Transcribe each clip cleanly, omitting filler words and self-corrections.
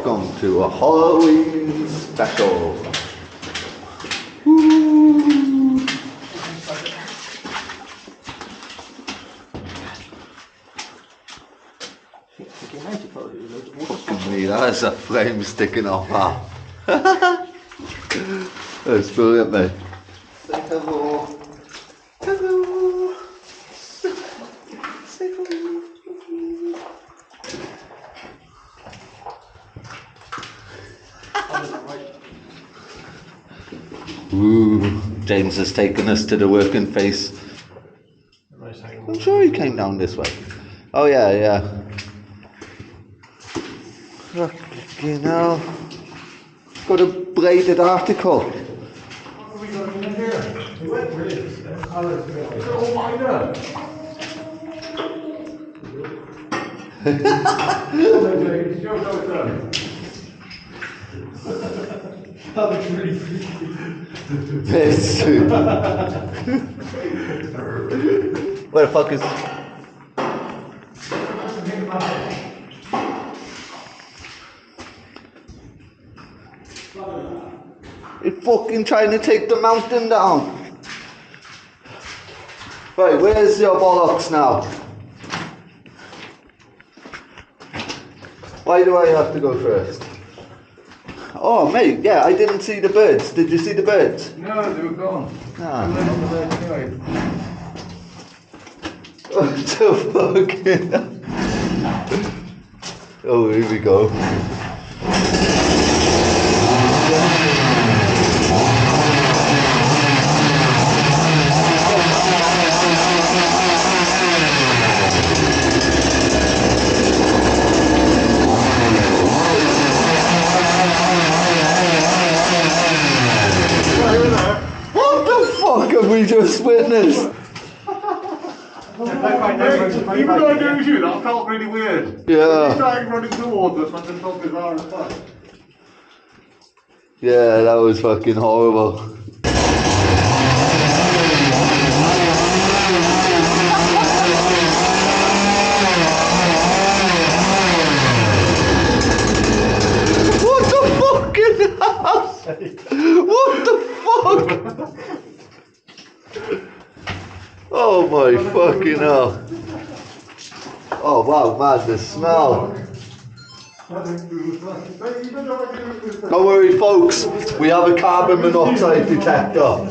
welcome to a Halloween special. Woo. Fucking me, that's a flame sticking off that. That's brilliant, mate. Say hello. Hello. Say hello. Ooh, James has taken us to the working face. I'm sure he came down this way. Oh yeah. Fucking hell. Got a bladed article. What have we got in here? It went brilliant. Oh my god! That looks really freaky. Piss. Where the fuck is... He's fucking trying to take the mountain down. Right, where's your bollocks now? Why do I have to go first? Oh mate, yeah, I didn't see the birds. Did you see the birds? No, they were gone. Ah. Anyway. What the fucking... Oh, here we go. What the fuck have we just witnessed? Even though I knew it was you, that felt really weird. Yeah. You started running towards us, I just felt bizarre as fuck. Yeah, that was fucking horrible. What the fucking hell? What the fuck? Oh my fucking hell. Oh wow, man, the smell. Don't worry folks, we have a carbon monoxide detector.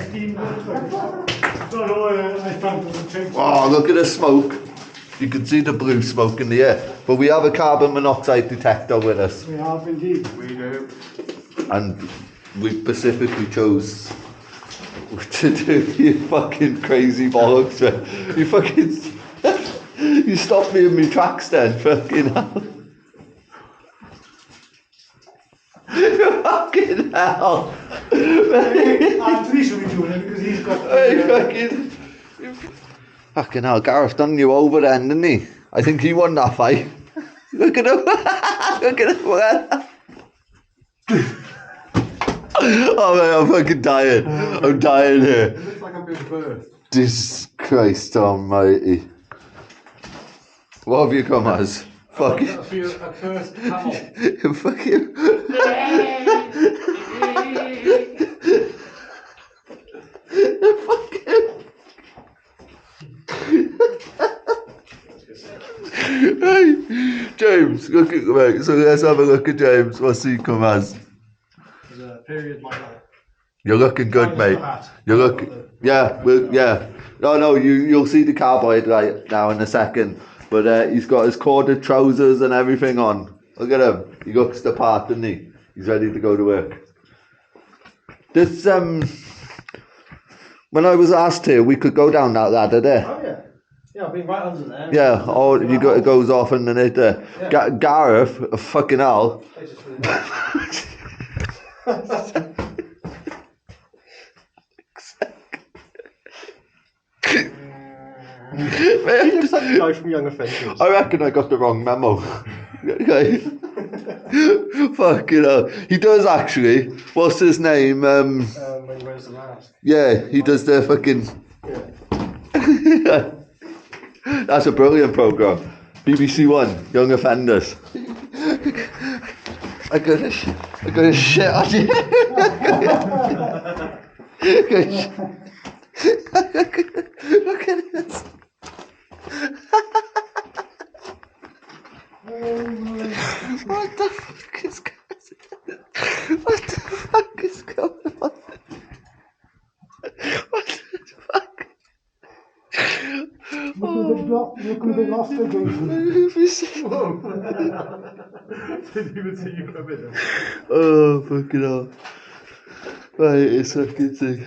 Oh, look at the smoke. You can see the blue smoke in the air. But we have a carbon monoxide detector with us. We have indeed. We do. And we specifically chose to do you fucking crazy bollocks, man. You fucking... You stopped me in my tracks then, fucking hell. Fucking hell. Anthony should be doing it because he's got... Hey, fucking hell, Gareth done you over then, didn't he? I think he won that fight. Look at him. Look at him. Oh man, I'm fucking dying. I'm dying here. It looks like a big bird. Jesus Christ almighty. What have you come as? Fuck you. A cursed camel. Fuck you. Fuck you. Hey, James, look at mate. So let's have a look at James. What's he come as? There's a period like that. You're looking good, mate. You're looking. Yeah, yeah. No, you'll see the cowboy right now in a second. But he's got his corded trousers and everything on. Look at him. He looks the part, doesn't he? He's ready to go to work. This when I was asked here, we could go down that ladder there. Oh yeah. Yeah, I've been right under there. Yeah. Oh, it goes off underneath there. Yeah. Gareth, fucking hell. He looks like the guy from Young Offenders. I reckon I got the wrong memo. Okay. Fucking hell. He does actually. What's his name? When he wears the mask. Yeah, he does the fucking... Yeah. That's a brilliant programme. BBC One, Young Offenders. I got a shit on you. Look at this. What the fuck is going on? What the fuck is going on? What the fuck? Looking a bit lost again. Have you seen? Didn't even see you come in. Oh, fucking hell. Right, it's fucking thing.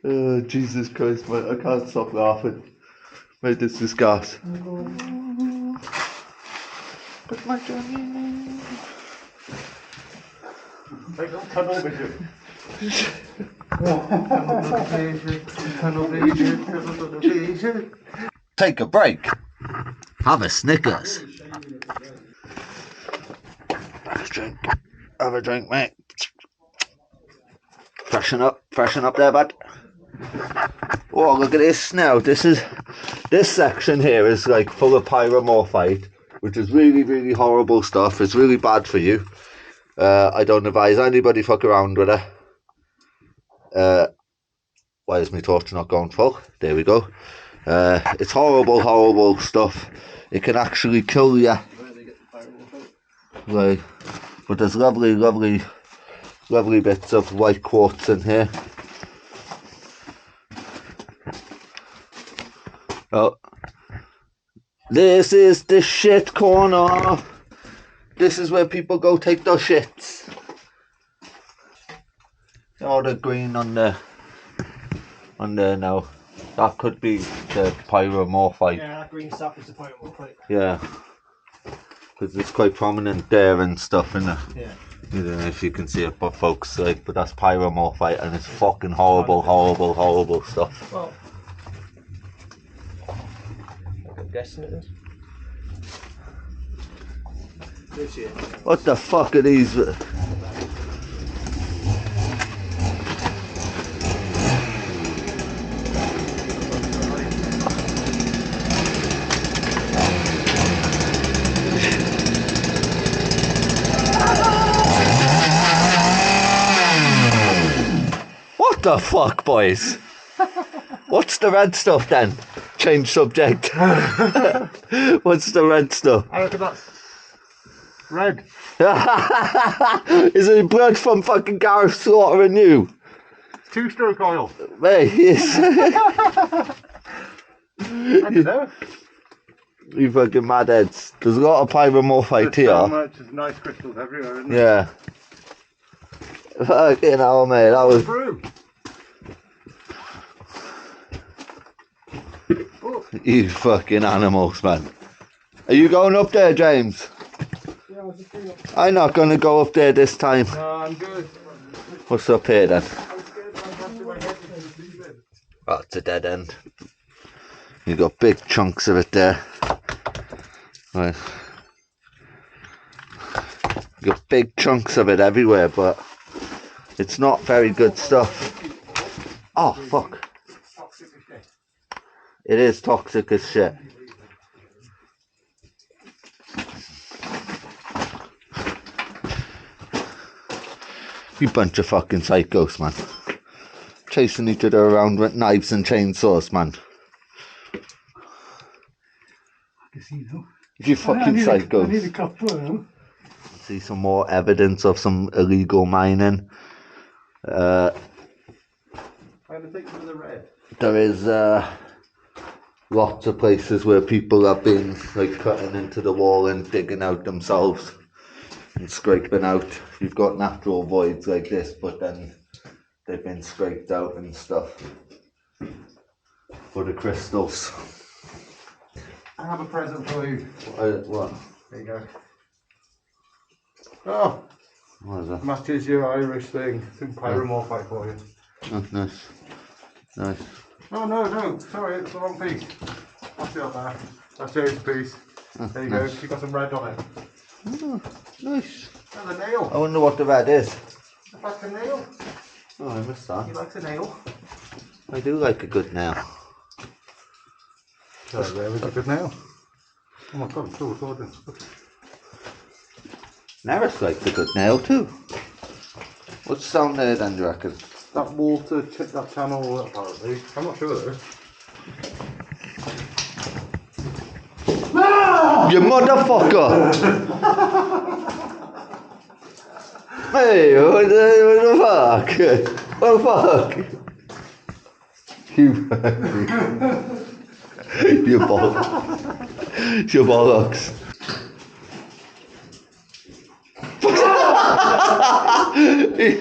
Oh, Jesus Christ, mate. I can't stop laughing. Mate, this is gas. But my Johnny. Like no tunnel vision. Tunnel vision. Take a break. Have a Snickers. Have a drink, mate. Freshen up there, bud. Oh, look at this now. This section here is like full of pyromorphite, which is really, really horrible stuff. It's really bad for you. I don't advise anybody fuck around with it. Why is my torch not going full? There we go. It's horrible, horrible stuff. It can actually kill you. Right. But there's lovely, lovely, lovely bits of white quartz in here. Oh. This is the shit corner. This is where people go take their shits. All the green on there now. That could be the pyromorphite. Yeah, that green stuff is the pyromorphite. Yeah. Because it's quite prominent there and stuff, isn't it? Yeah. I don't know if you can see it, but folks, like, but that's pyromorphite and it's fucking horrible, horrible, horrible stuff. Well, I'm guessing it is. This here. What the fuck are these? What the fuck, boys? What's the red stuff then? Change subject. What's the red stuff? I reckon that's red. Is it blood from fucking Gareth slaughtering you? Two-stroke oil. Mate, yes. I don't know. You fucking mad heads. There's a lot of pyromorphite There's so here. much, there's nice crystals everywhere, isn't Yeah. Fucking hell, mate. That was. Through. You fucking animals, man. Are you going up there, James? Yeah, I was just going up. I'm not gonna go up there this time. No, I'm good. What's up here then? I'm scared I'm touching my head and sleeping. Oh, it's a dead end. You got big chunks of it there. Right. You got big chunks of it everywhere, but it's not very good stuff. Oh, fuck. It is toxic as shit. You bunch of fucking psychos, man. Chasing each other around with knives and chainsaws, man. Casino. You fucking I need psychos. a couple of them. See some more evidence of some illegal mining. I'm going to take some of the red. There is lots of places where people have been like cutting into the wall and digging out themselves and scraping out. You've got natural voids like this, but then they've been scraped out and stuff for the crystals. I have a present for you. What? There you go. Oh, What is that? matches your Irish thing. Some pyromorphite for you. Oh, nice. Nice. Oh, no, sorry, it's the wrong piece. That's the other. That's James' piece. Oh, There you nice. go, you got some red on it. Oh, nice. And a nail. I wonder what the red is. That's a nail. Oh, I missed that. He likes a nail. I do like a good nail. So there was a good nail. Oh my god, I'm still recording. Neris likes a good nail too. What's the sound there then, do you reckon? That water, check that channel apparently. I'm not sure though. You motherfucker! Hey, what the fuck? What the fuck? You you bollocks. You bollocks.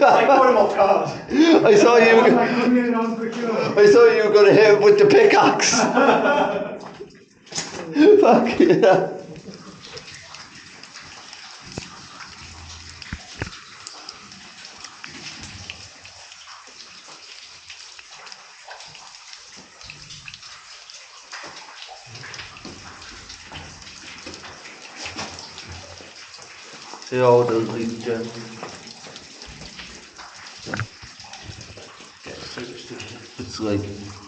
Like one of my cars. I saw you. couldn't get it on quick enough. I thought you were going to hit him with the pickaxe. Fuck yeah. See all the legion. It's like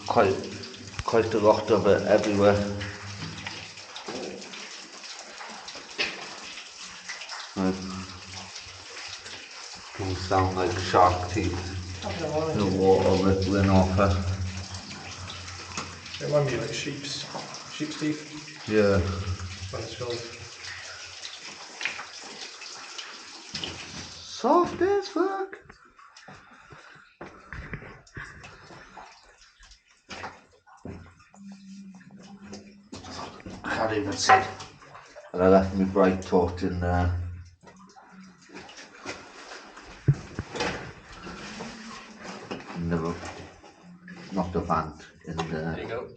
quite a lot of it everywhere. Like, can sound like shark teeth. The water rippling off her. It reminds me of like sheep's teeth Yeah. when it's filled. Soft as fuck. I can't even see. And I left my bright torch in there. No, not the vent in There there. you go.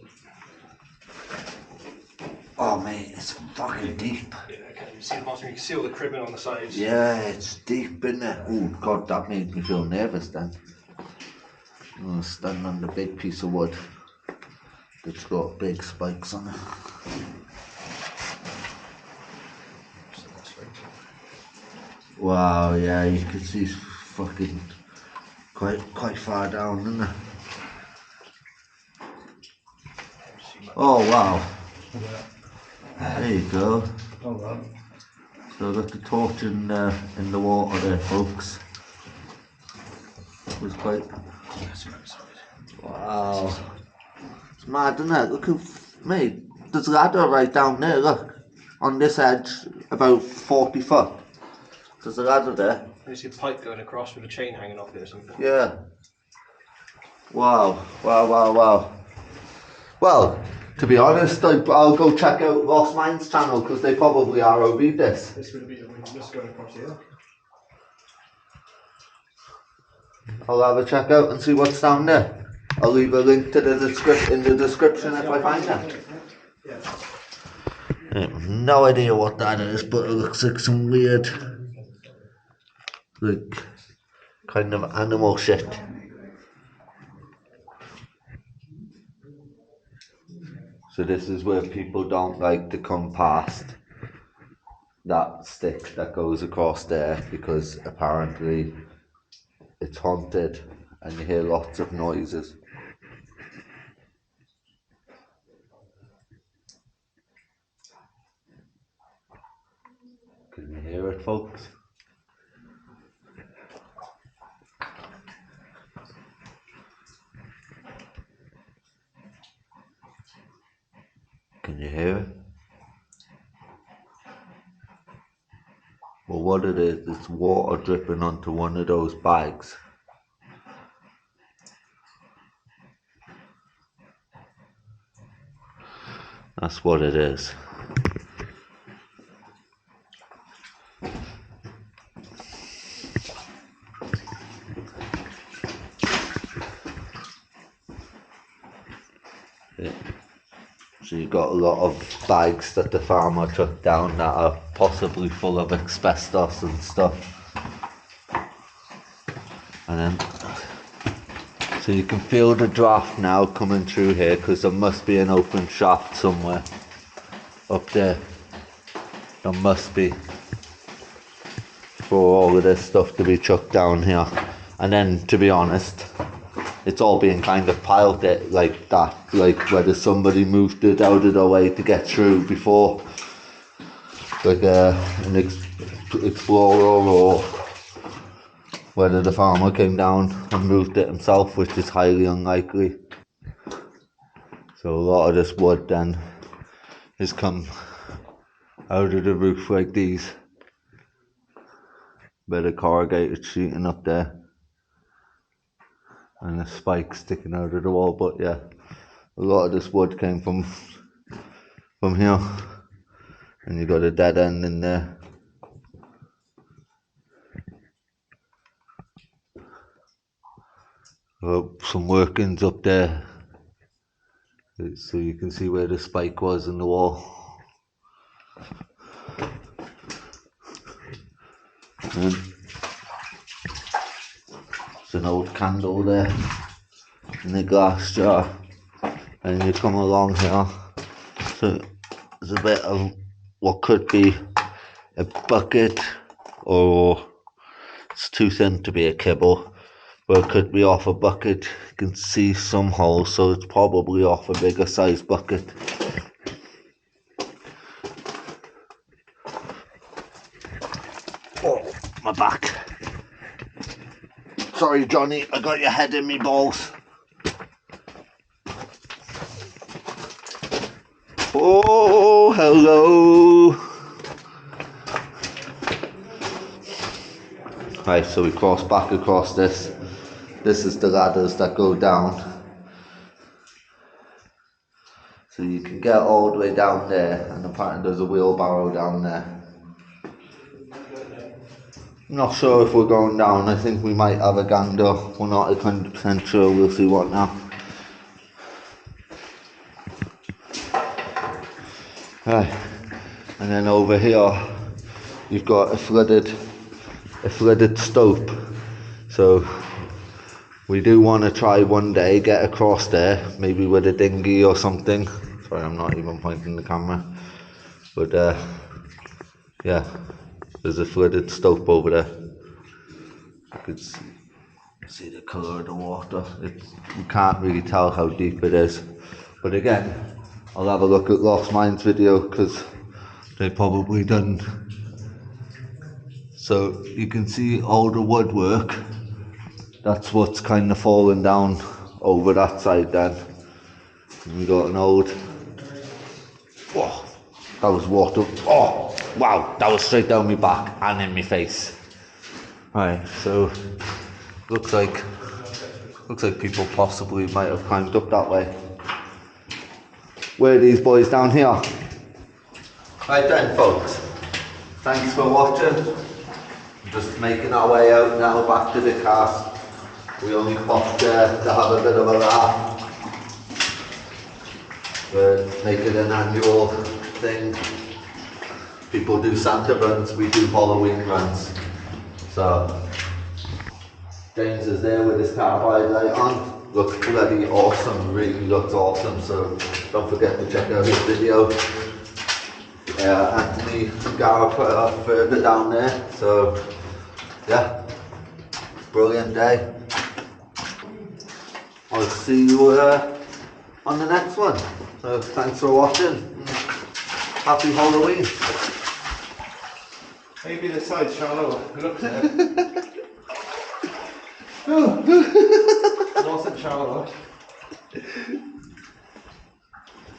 Oh mate, it's fucking deep. Yeah, I can't even see the bottom. You can see all the cribbing on the sides. Yeah, it's deep in there. Oh god, that made me feel nervous then. I'm standing on the big piece of wood that's got big spikes on it. Wow, yeah, you can see it's fucking quite far down, isn't it? Oh wow. There you go. Oh well. So I got the torch in the water there, folks. It was quite. Wow. It's mad, isn't it? Look, mate, there's a ladder right down there, look. On this edge, about 40 foot. There's a ladder there. You see a pipe going across with a chain hanging off it or something. Yeah. Wow. Well, to be honest, I'll go check out Lost Minds channel because they probably ROV'd this. This would be just going across here. I'll have a check out and see what's down there. I'll leave a link to the in the description if I find it. I have no idea what that is, but it looks like some weird, like, kind of animal shit. So this is where people don't like to come past that stick that goes across there because apparently it's haunted and you hear lots of noises. Can you hear it, folks? Can you hear it? Well, what it is, it's water dripping onto one of those bags. That's what it is. Yeah. So you've got a lot of bags that the farmer took down that are possibly full of asbestos and stuff. And then, so you can feel the draft now coming through here because there must be an open shaft somewhere up there. There must be, for all of this stuff to be chucked down here. And then, to be honest, it's all being kind of piled it like that, like whether somebody moved it out of the way to get through before, like explorer or whether the farmer came down and moved it himself, which is highly unlikely. So a lot of this wood then has come out of the roof like these. Bit of corrugated sheeting up there and a spike sticking out of the wall, but yeah, a lot of this wood came from here, and you got a dead end in there. Some workings up there, so you can see where the spike was in the wall. And there's an old candle there in the glass jar, and you come along here, so there's a bit of what could be a bucket, or it's too thin to be a kibble, but it could be off a bucket. You can see some holes, so it's probably off a bigger size bucket. Oh, my back. Sorry, Johnny, I got your head in me balls. Oh, hello. Right, so we cross back across this. This is the ladders that go down. So you can get all the way down there, and apparently there's a wheelbarrow down there. I'm not sure if we're going down. I think we might have a gander. We're not 100% sure. We'll see what now. Right, and then over here you've got a flooded stope. So we do want to try one day get across there, maybe with a dinghy or something. Sorry, I'm not even pointing the camera, but yeah, there's a flooded stope over there. You can see the colour of the water. You can't really tell how deep it is, but again, I'll have a look at Lost Mines video, because they probably done. So you can see all the woodwork. That's what's kind of fallen down over that side then. And we got an old. Oh, that was water. Oh, wow, that was straight down my back and in my face. Right, so looks like people possibly might have climbed up that way. Where are these boys down here? Right then, folks. Thanks for watching. Just making our way out now back to the cast. We only popped there to have a bit of a laugh. We're making an annual thing. People do Santa runs, we do Halloween runs. So James is there with his carbide light on. Looks bloody awesome, really looks awesome. So don't forget to check out his video. Anthony and Gareth put it up further down there. So yeah, brilliant day. I'll see you on the next one. So thanks for watching. Happy Halloween. Maybe the side shallow. Look there. It wasn't shallow.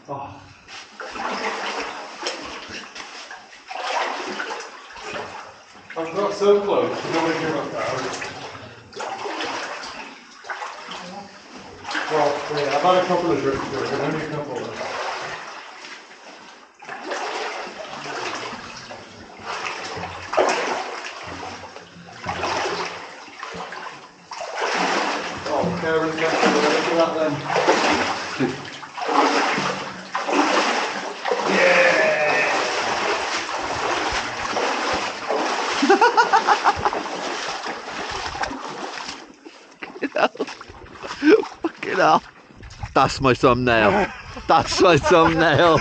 Oh. I've got so close, I don't want to give up now. Well, yeah, I've had a couple of drips to it, but only a couple. Oh, Karen's got to look at that then. Fucking hell. That's my thumbnail. That's my thumbnail.